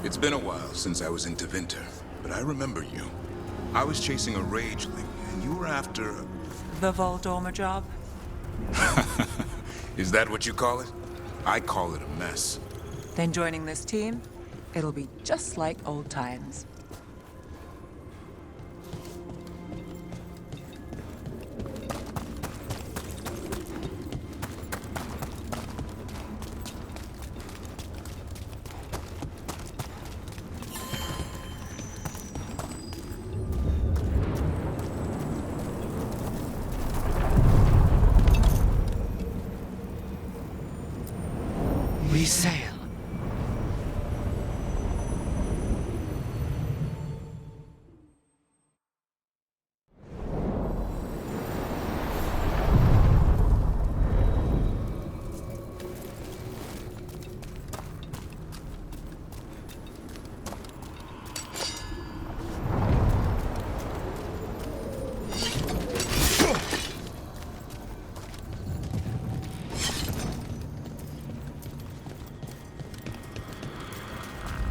It's been a while since I was in Tevinter, but I remember you. I was chasing a rageling, and you were after... The Voldorma job? Is that what you call it? I call it a mess. Then joining this team, it'll be just like old times. We sail.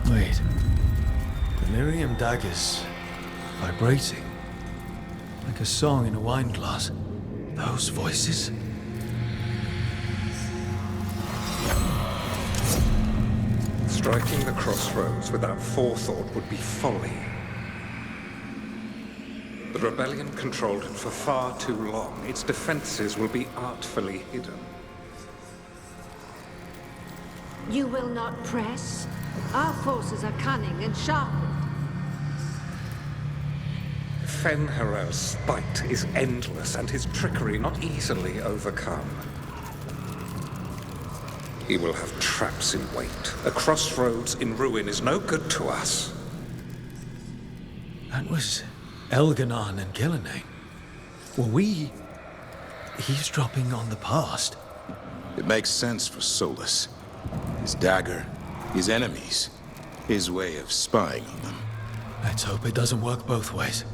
Wait. Delirium daggers vibrating. Like a song in a wine glass. Those voices? Striking the crossroads without forethought would be folly. The rebellion controlled it for far too long. Its defenses will be artfully hidden. You will not press? Our forces are cunning and sharpened. Fen'Harel's spite is endless and his trickery not easily overcome. He will have traps in wait. A crossroads in ruin is no good to us. That was Elganon and Gillenane. Were we eavesdropping on the past? It makes sense for Solus. His dagger, his enemies, his way of spying on them. Let's hope it doesn't work both ways.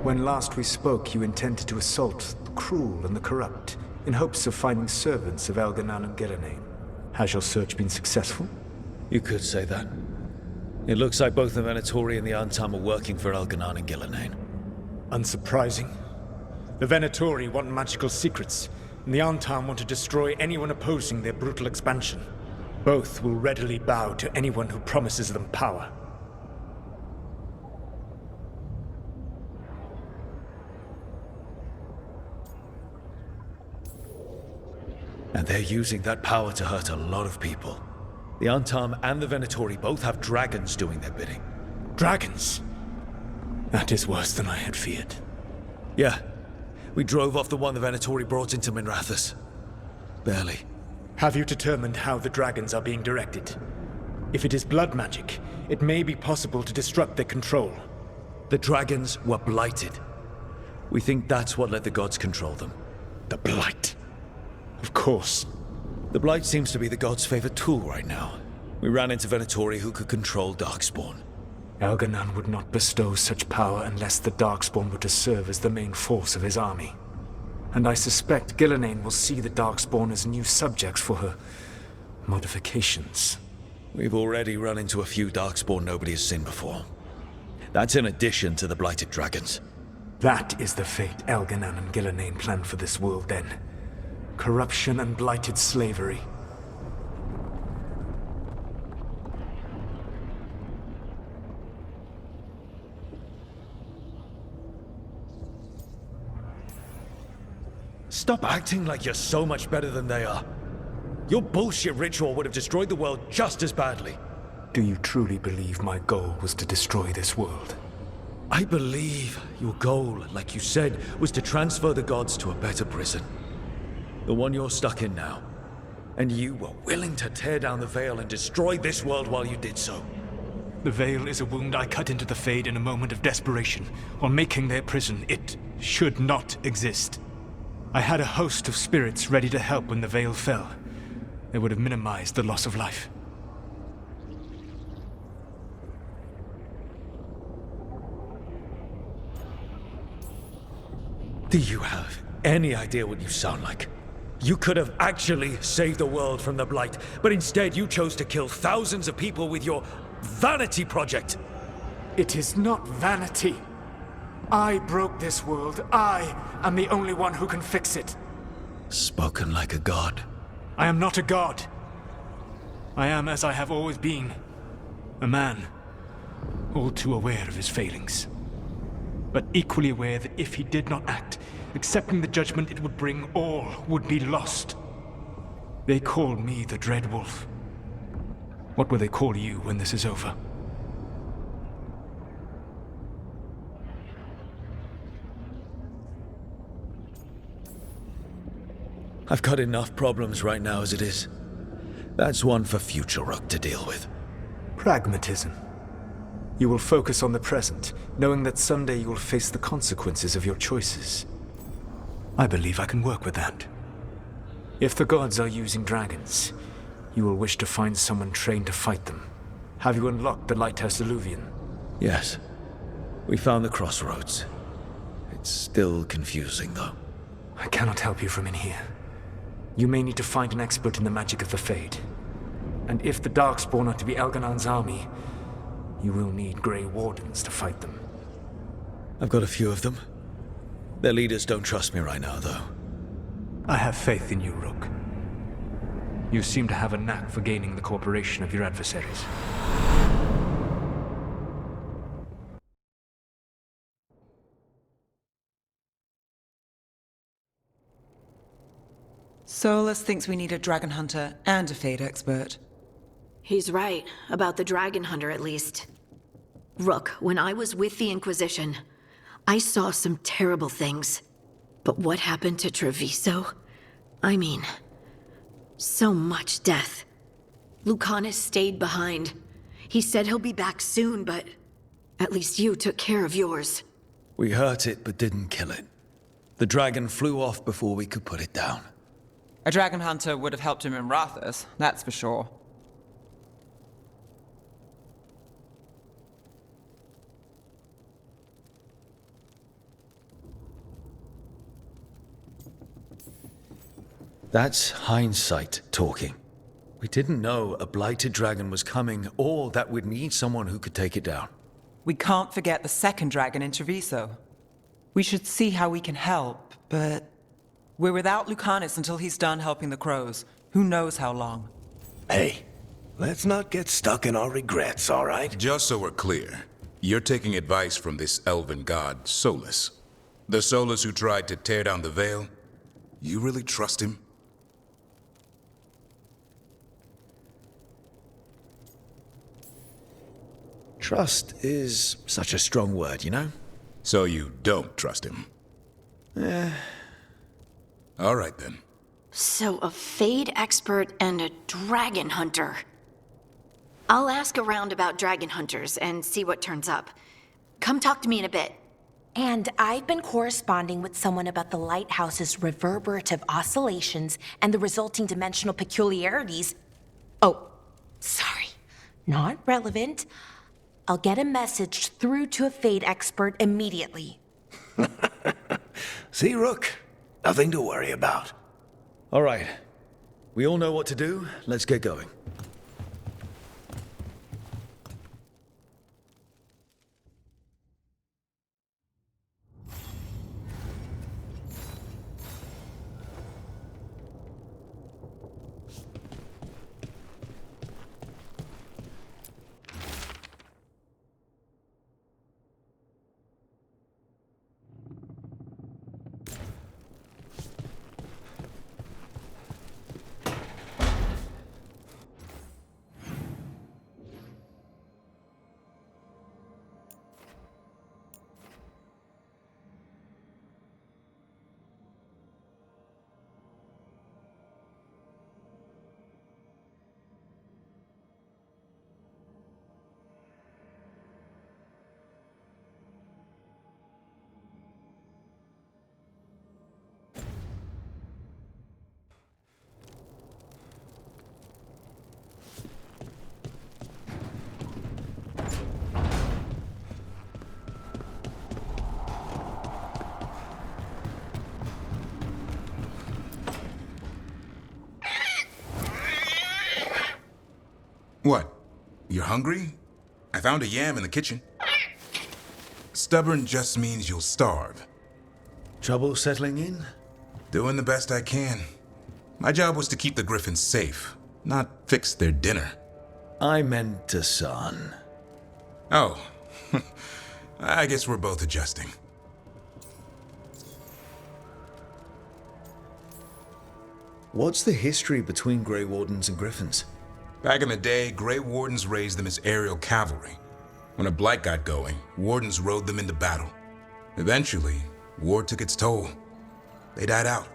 When last we spoke, you intended to assault the cruel and the corrupt, in hopes of finding servants of Elganan and Gillenane. Has your search been successful? You could say that. It looks like both the Venatori and the Antam are working for Elganan and Gillenane. Unsurprising. The Venatori want magical secrets, and the Antam want to destroy anyone opposing their brutal expansion. Both will readily bow to anyone who promises them power. And they're using that power to hurt a lot of people. The Antam and the Venatori both have dragons doing their bidding. Dragons? That is worse than I had feared. Yeah. We drove off the one the Venatori brought into Minrathous. Barely. Have you determined how the dragons are being directed? If it is blood magic, it may be possible to disrupt their control. The dragons were blighted. We think that's what let the gods control them. The Blight. Of course. The Blight seems to be the god's favorite tool right now. We ran into Venatori who could control Darkspawn. Elganan would not bestow such power unless the Darkspawn were to serve as the main force of his army. And I suspect Gillenane will see the Darkspawn as new subjects for her modifications. We've already run into a few Darkspawn nobody has seen before. That's in addition to the blighted dragons. That is the fate Elganan and Gillenane planned for this world then. Corruption and blighted slavery. Stop acting like you're so much better than they are. Your bullshit ritual would have destroyed the world just as badly. Do you truly believe my goal was to destroy this world? I believe your goal, like you said, was to transfer the gods to a better prison. The one you're stuck in now. And you were willing to tear down the Veil and destroy this world while you did so. The Veil is a wound I cut into the Fade in a moment of desperation, while making their prison. It should not exist. I had a host of spirits ready to help when the Veil fell. They would have minimized the loss of life. Do you have any idea what you sound like? You could have actually saved the world from the Blight, but instead you chose to kill thousands of people with your vanity project. It is not vanity. I broke this world. I am the only one who can fix it. Spoken like a god. I am not a god. I am, as I have always been, a man, all too aware of his failings. But equally aware that if he did not act, accepting the judgment it would bring, all would be lost. They call me the Dread Wolf. What will they call you when this is over? I've got enough problems right now as it is. That's one for future Rook to deal with. Pragmatism. You will focus on the present, knowing that someday you will face the consequences of your choices. I believe I can work with that. If the gods are using dragons, you will wish to find someone trained to fight them. Have you unlocked the Lighthouse Illuvian? Yes. We found the crossroads. It's still confusing, though. I cannot help you from in here. You may need to find an expert in the magic of the Fade. And if the Darkspawn are to be Elganon's army, you will need Grey Wardens to fight them. I've got a few of them. Their leaders don't trust me right now, though. I have faith in you, Rook. You seem to have a knack for gaining the cooperation of your adversaries. Solus thinks we need a dragon hunter and a Fade expert. He's right, about the dragon hunter at least. Rook, when I was with the Inquisition, I saw some terrible things. But what happened to Treviso? I mean, so much death. Lucanus stayed behind. He said he'll be back soon, but at least you took care of yours. We hurt it, but didn't kill it. The dragon flew off before we could put it down. A dragon hunter would have helped him in Rathus, that's for sure. That's hindsight talking. We didn't know a blighted dragon was coming, or that we'd need someone who could take it down. We can't forget the second dragon in Treviso. We should see how we can help, but we're without Lucanus until he's done helping the crows. Who knows how long? Hey, let's not get stuck in our regrets, all right? Just so we're clear, you're taking advice from this elven god, Solus. The Solus who tried to tear down the Veil? You really trust him? Trust is such a strong word, you know? So you don't trust him? All right then. So a Fade expert and a dragon hunter. I'll ask around about dragon hunters and see what turns up. Come talk to me in a bit. And I've been corresponding with someone about the lighthouse's reverberative oscillations and the resulting dimensional peculiarities. Oh, sorry. Not relevant. I'll get a message through to a Fade expert immediately. See, Rook? Nothing to worry about. All right. We all know what to do. Let's get going. What? You're hungry? I found a yam in the kitchen. Stubborn just means you'll starve. Trouble settling in? Doing the best I can. My job was to keep the Griffins safe, not fix their dinner. I meant a son. Oh, I guess we're both adjusting. What's the history between Grey Wardens and Griffins? Back in the day, Grey Wardens raised them as aerial cavalry. When a blight got going, Wardens rode them into battle. Eventually, war took its toll. They died out.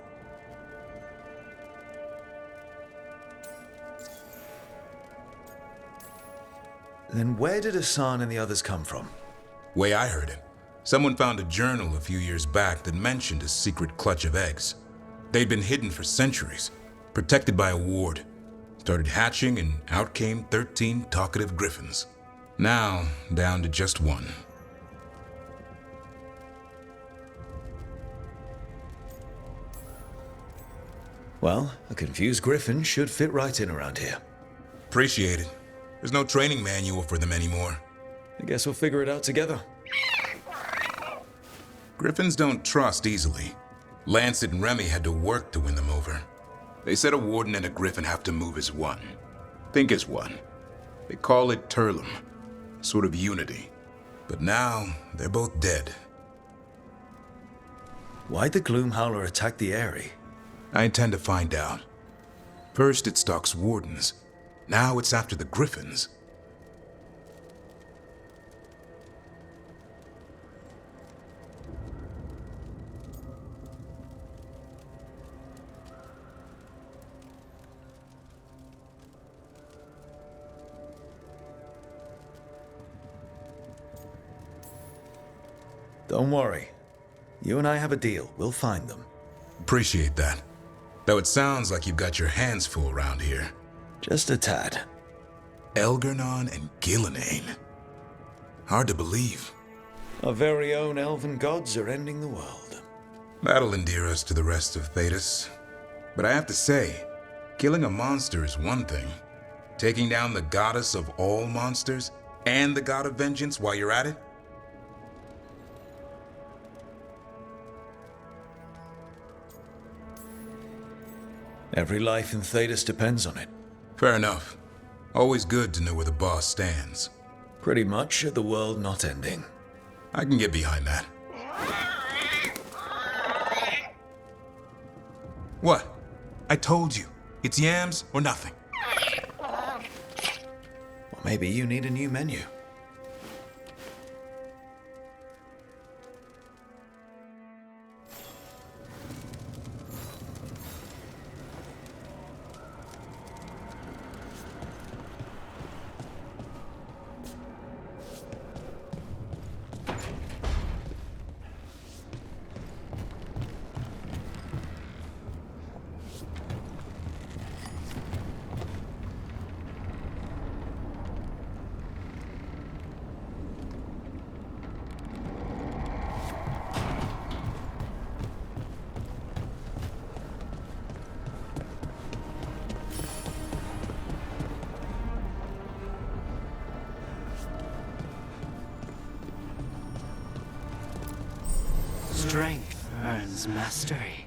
Then where did Hassan and the others come from? Way I heard it, someone found a journal a few years back that mentioned a secret clutch of eggs. They'd been hidden for centuries, protected by a ward. Started hatching and out came 13 talkative griffins. Now, down to just one. Well, a confused griffin should fit right in around here. Appreciate it. There's no training manual for them anymore. I guess we'll figure it out together. Griffins don't trust easily. Lancet and Remy had to work to win them over. They said a warden and a griffin have to move as one. Think as one. They call it Turlum, sort of unity. But now, they're both dead. Why'd the Gloomhowler attack the Eyrie? I intend to find out. First it stalks wardens. Now it's after the griffins. Don't worry. You and I have a deal. We'll find them. Appreciate that. Though it sounds like you've got your hands full around here. Just a tad. Elgernon and Gillenane. Hard to believe. Our very own elven gods are ending the world. That'll endear us to the rest of Thedas. But I have to say, killing a monster is one thing. Taking down the goddess of all monsters and the god of vengeance while you're at it? Every life in Thedas depends on it. Fair enough. Always good to know where the boss stands. Pretty much the world not ending. I can get behind that. What? I told you. It's yams or nothing. Well, maybe you need a new menu. Strength earns mastery.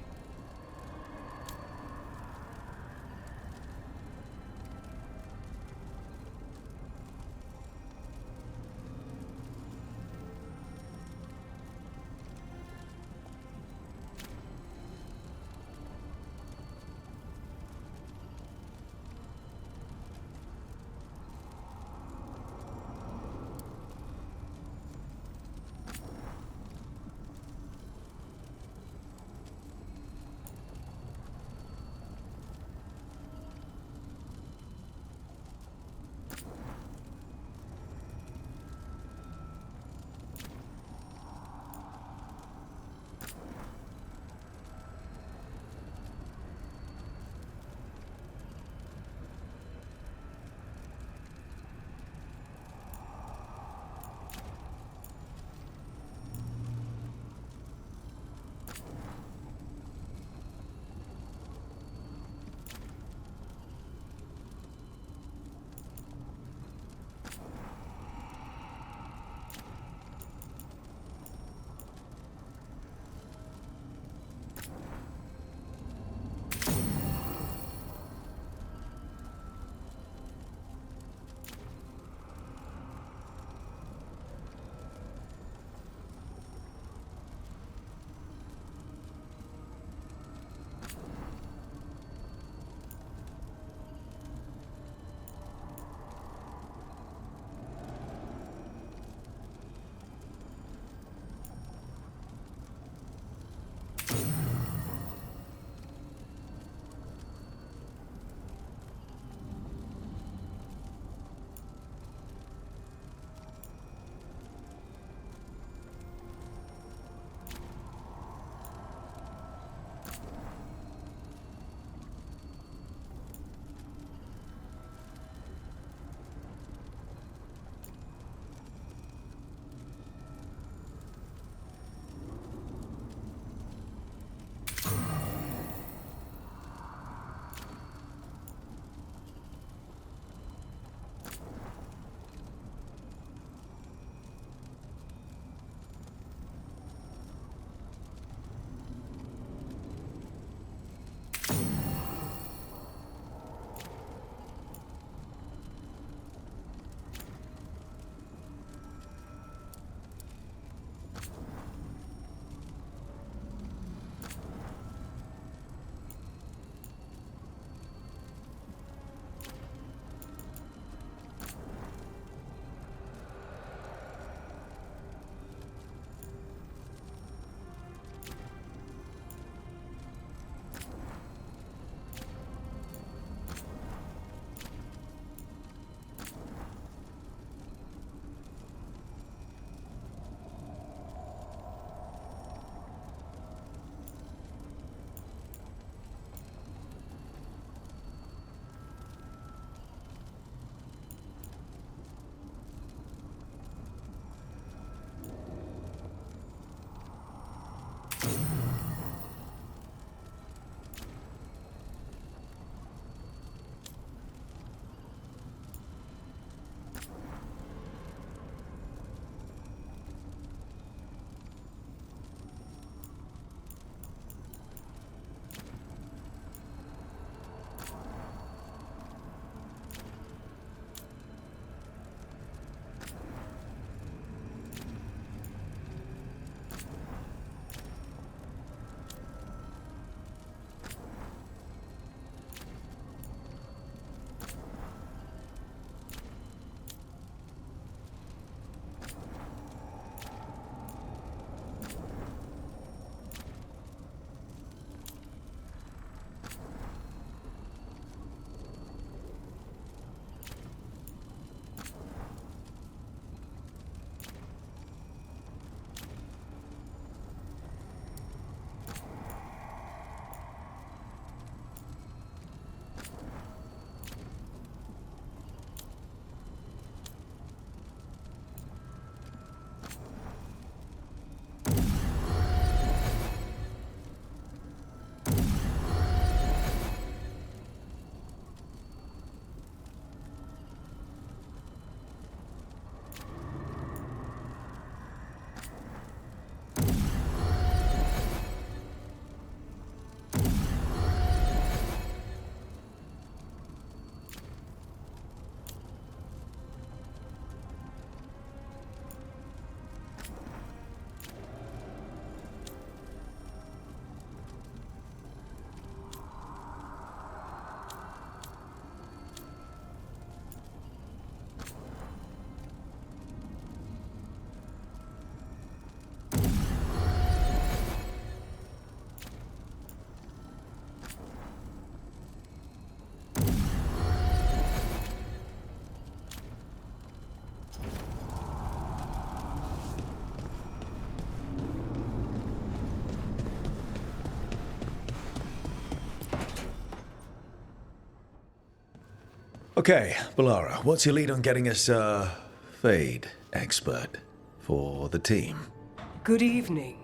Okay, Balara, what's your lead on getting us a Fade expert for the team? Good evening.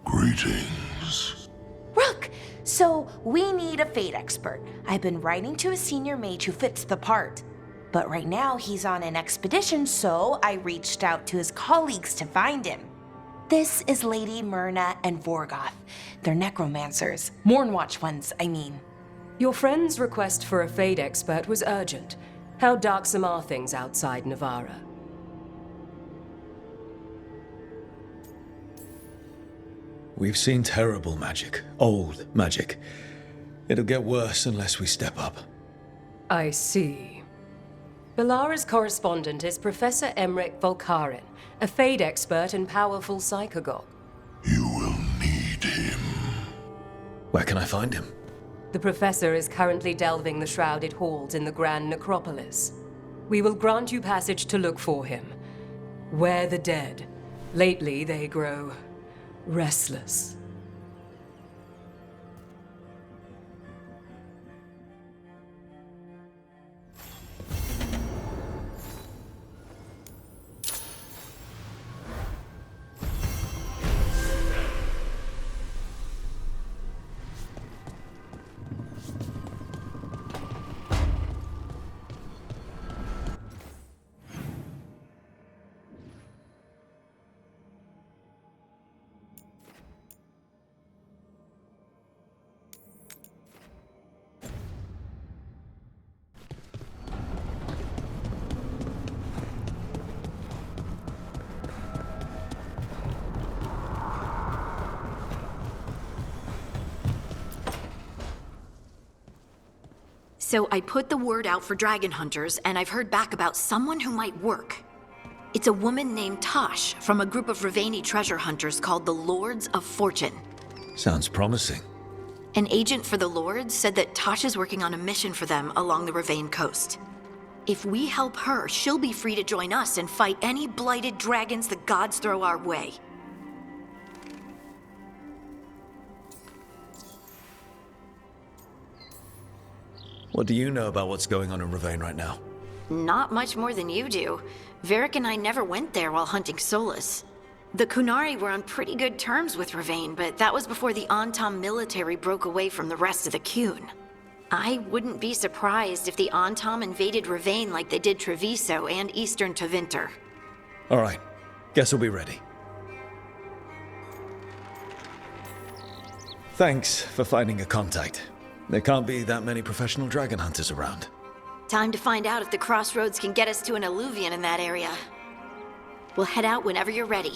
Greetings. Rook! So, we need a Fade expert. I've been writing to a senior mage who fits the part. But right now, he's on an expedition, so I reached out to his colleagues to find him. This is Lady Myrna and Vorgoth. They're necromancers. Mournwatch ones, I mean. Your friend's request for a Fade expert was urgent. How darksome are things outside Navarra? We've seen terrible magic. Old magic. It'll get worse unless we step up. I see. Balara's correspondent is Professor Emmerich Volkaren, a Fade expert and powerful psychagogue. You will need him. Where can I find him? The professor is currently delving the shrouded halls in the Grand Necropolis. We will grant you passage to look for him. Where the dead. Lately they grow restless. So I put the word out for dragon hunters, and I've heard back about someone who might work. It's a woman named Tosh from a group of Ravani treasure hunters called the Lords of Fortune. Sounds promising. An agent for the Lords said that Tosh is working on a mission for them along the Ravane coast. If we help her, she'll be free to join us and fight any blighted dragons the gods throw our way. What do you know about what's going on in Ravane right now? Not much more than you do. Varric and I never went there while hunting Solus. The Kunari were on pretty good terms with Ravane, but that was before the Antam military broke away from the rest of the Kun. I wouldn't be surprised if the Antam invaded Ravane like they did Treviso and Eastern Tevinter. All right. Guess we'll be ready. Thanks for finding a contact. There can't be that many professional dragon hunters around. Time to find out if the crossroads can get us to an alluvion in that area. We'll head out whenever you're ready.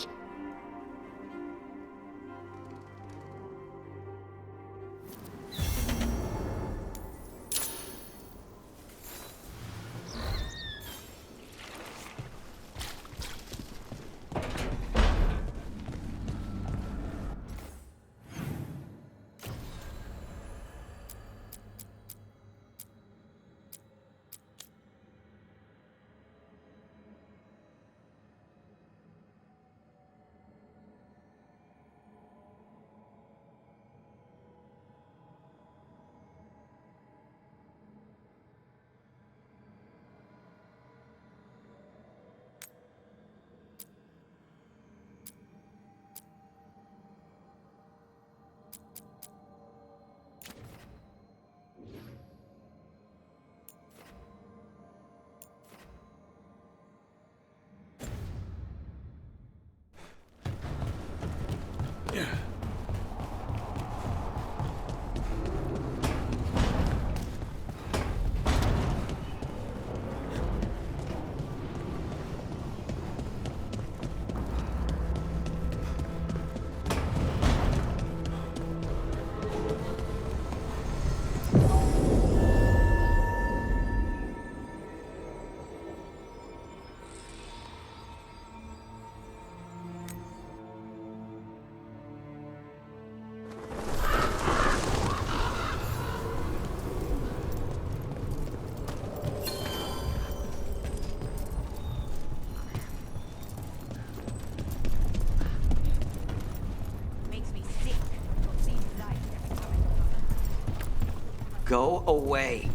Go away.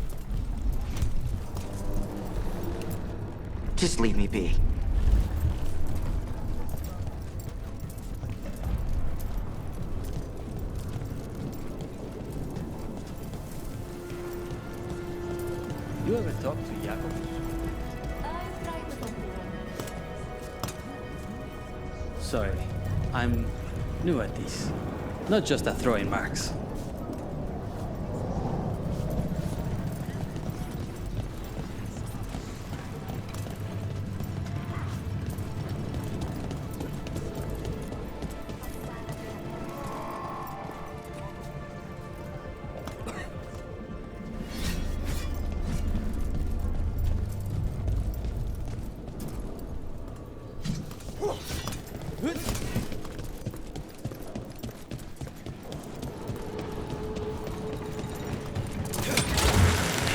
Just leave me be. You ever talk to Jakob? Sorry, I'm new at this. Not just at throwing marks.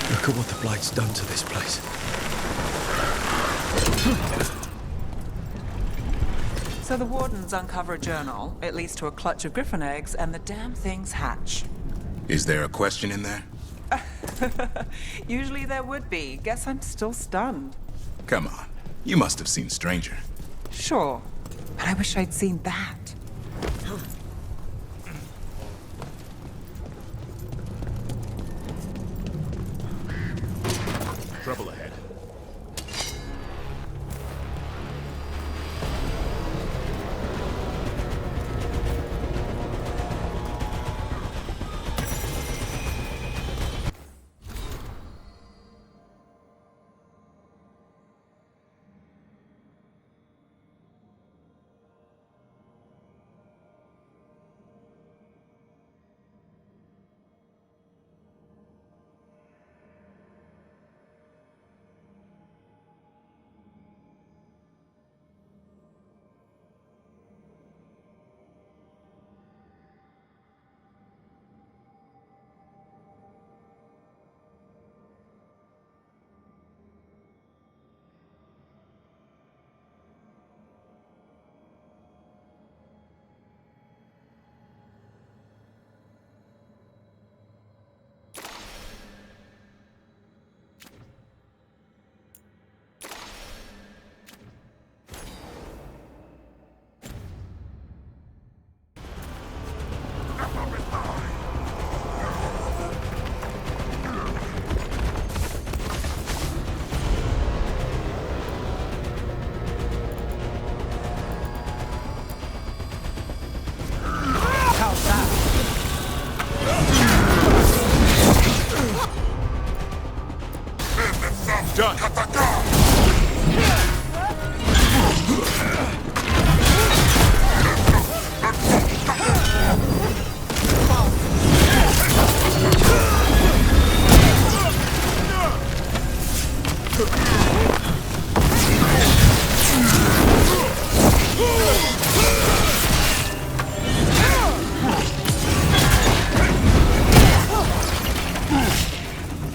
Look at what the Blight's done to this place. So the wardens uncover a journal, it leads to a clutch of griffin eggs, and the damn things hatch. Is there a question in there? Usually there would be. Guess I'm still stunned. Come on. You must have seen Stranger. Sure, but I wish I'd seen that. Trouble ahead. Done.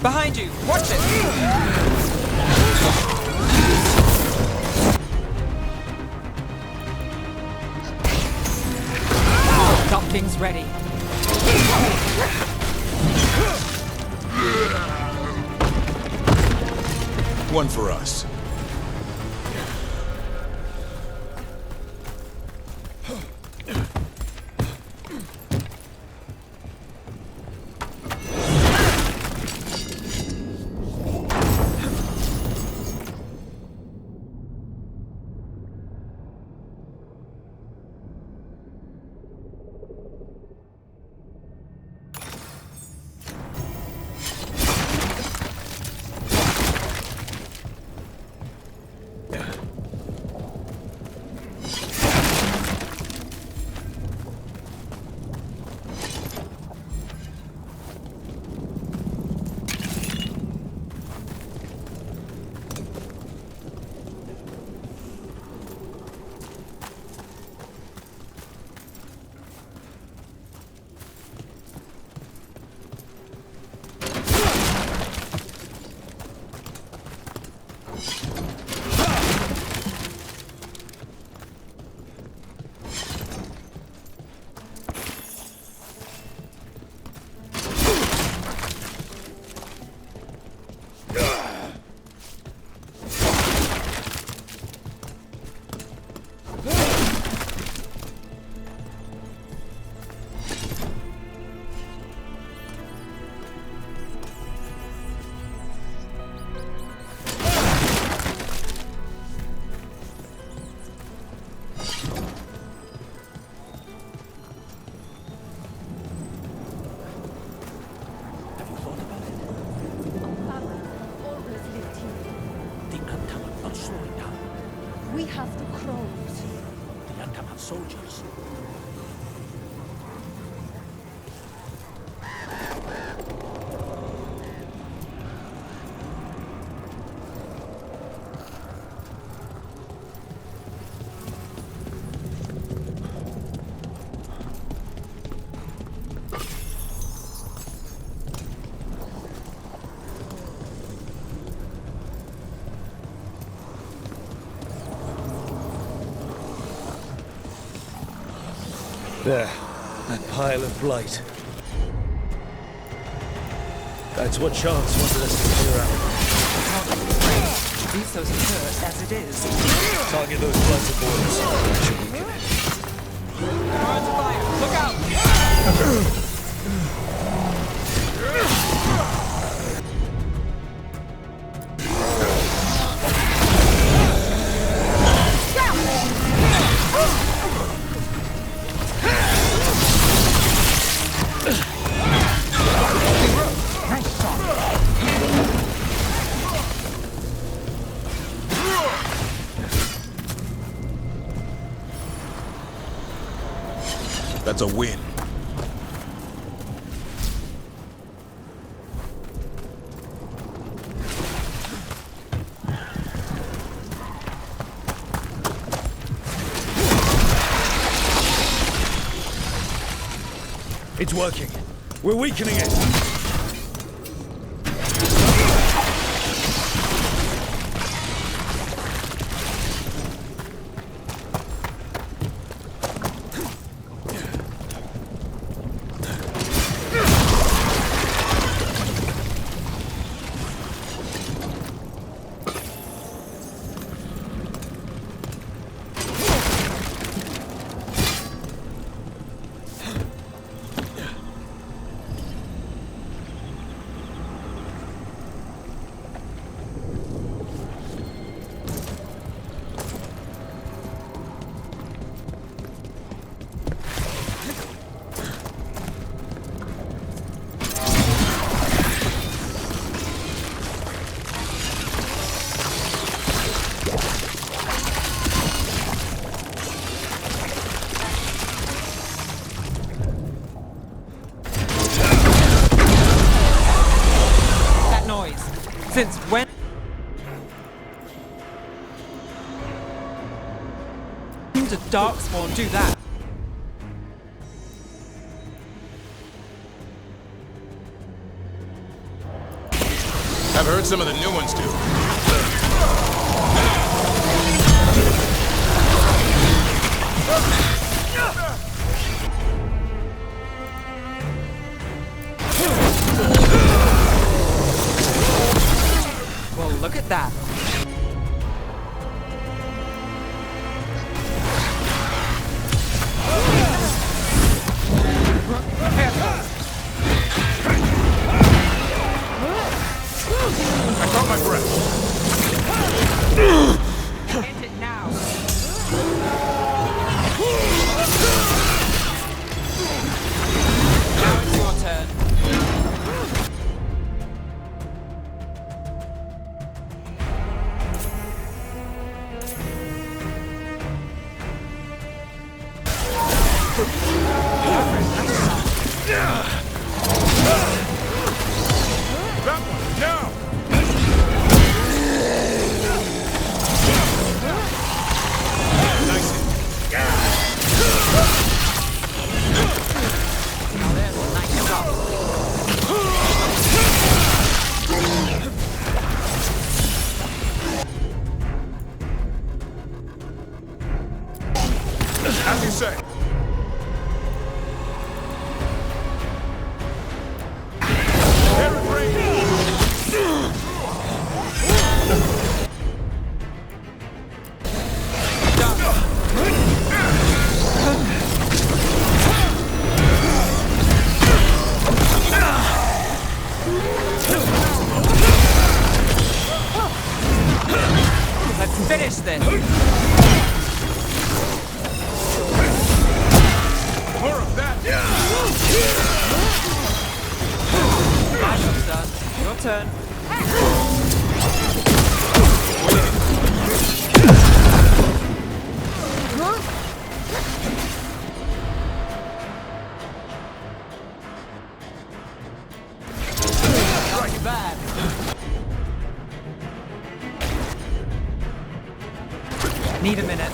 Behind you! Watch it! Something's ready. One for us. have the crows. The Andaman soldiers. There, that pile of blight. That's what Chance wanted us to clear out. Treviso's hurt as it is. Target those blighted boys. That should weaken it. Fire! Look out! That's a win. It's working. We're weakening it. Since when? Did Darkspawn do that? I've heard some of the new ones do. Well, look at that. I caught my breath. End it now. Now it's your turn. That one, now! As you say. Let's finish this. More of that. My job's done. Your turn. Need a minute.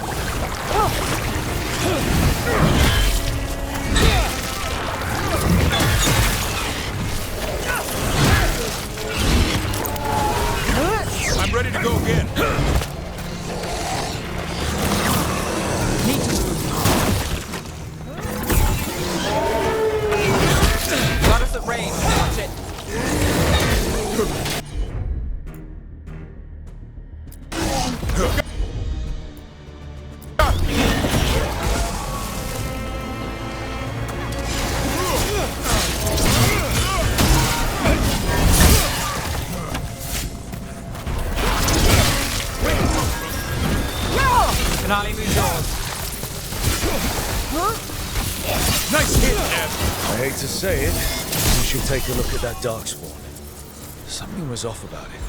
I'm ready to go again. Need to move. Got us at range. Watch it. Finale moves yours. Nice hit, Ed. I hate to say it, you should take a look at that darkspawn. Something was off about it.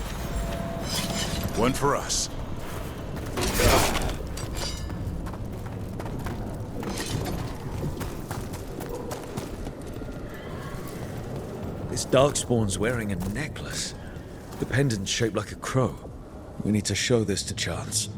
One for us. This darkspawn's wearing a necklace. The pendant's shaped like a crow. We need to show this to Chance.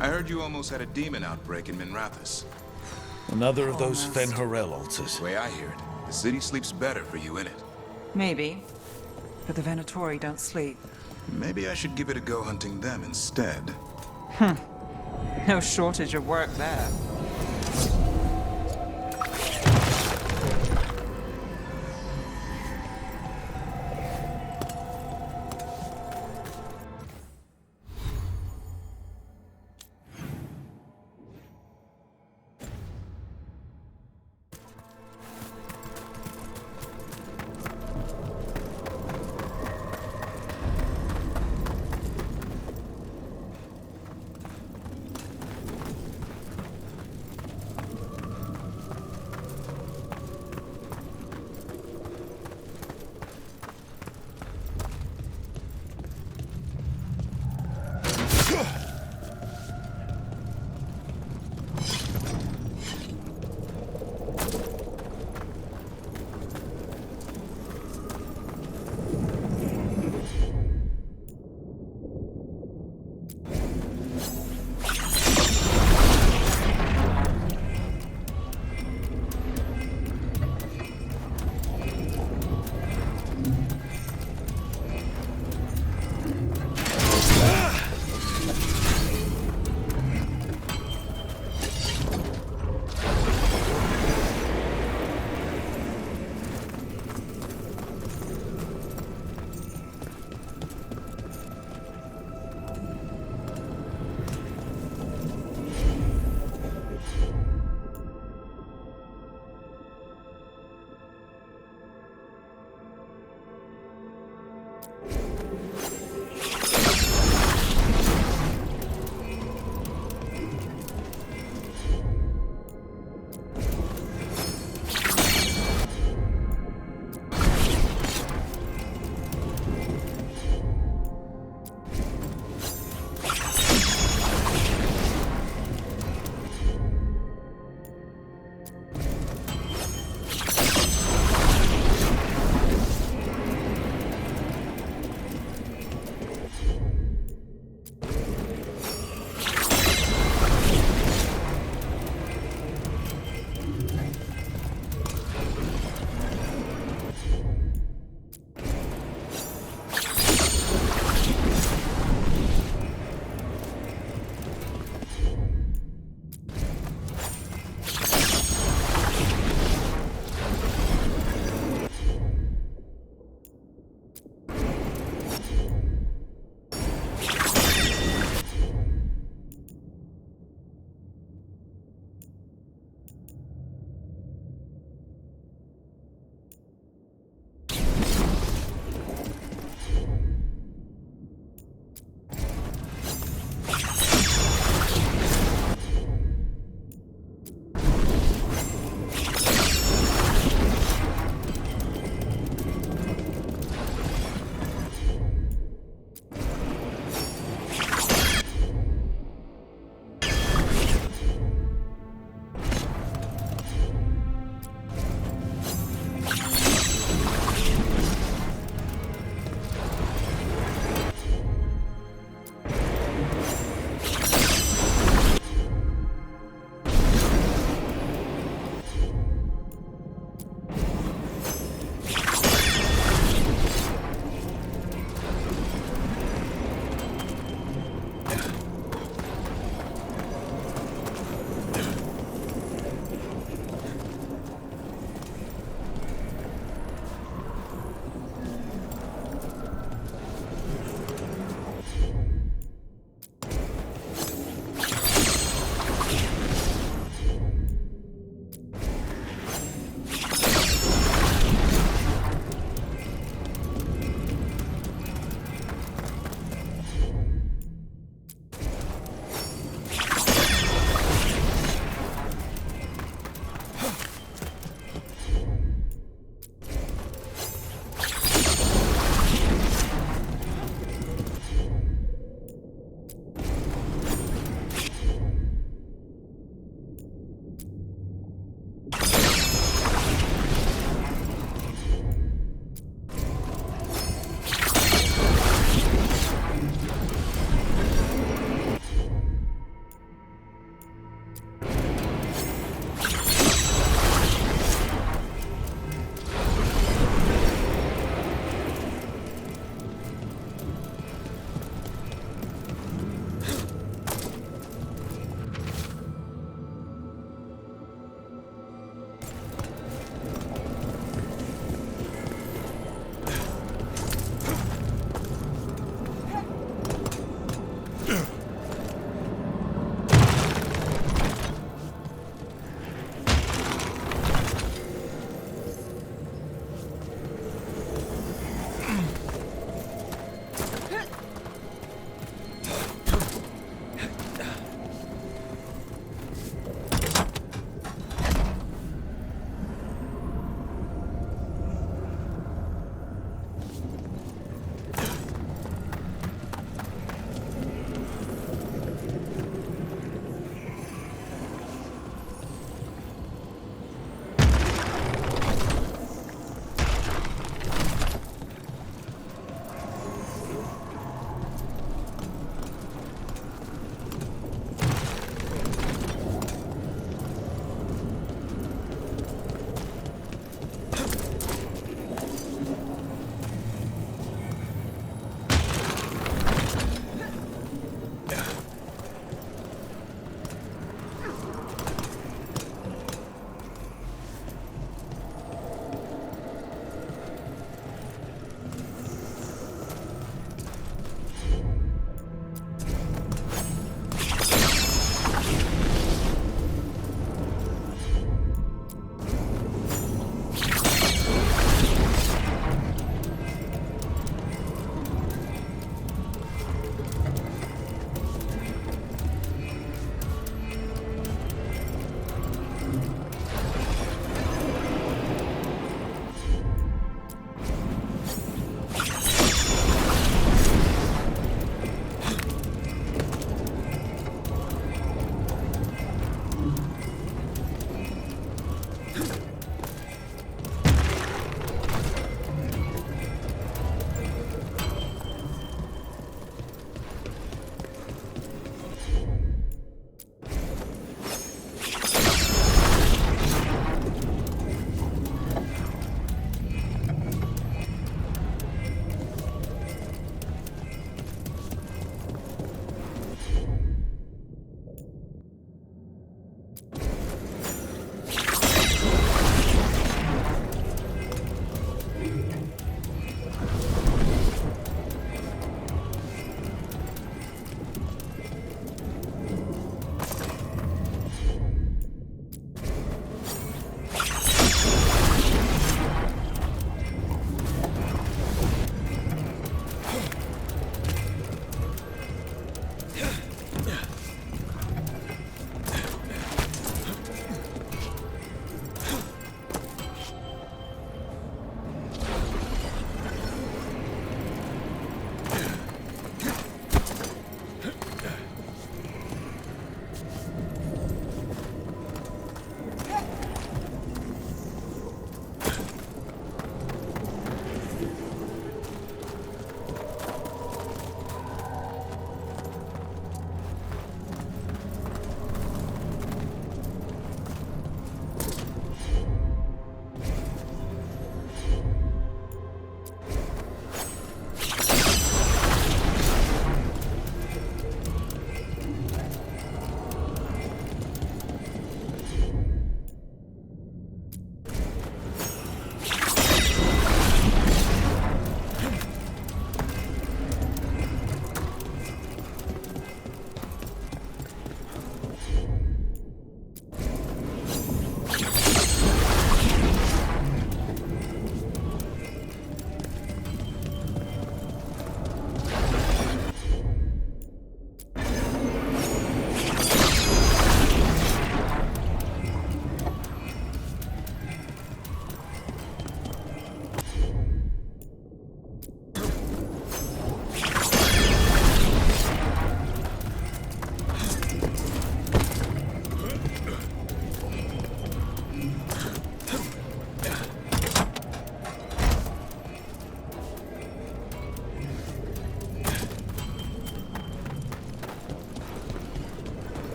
I heard you almost had a demon outbreak in Minrathous. Another of those Fen'Harel altars. The way I hear it, the city sleeps better for you in it. Maybe. But the Venatori don't sleep. Maybe I should give it a go hunting them instead. No shortage of work there.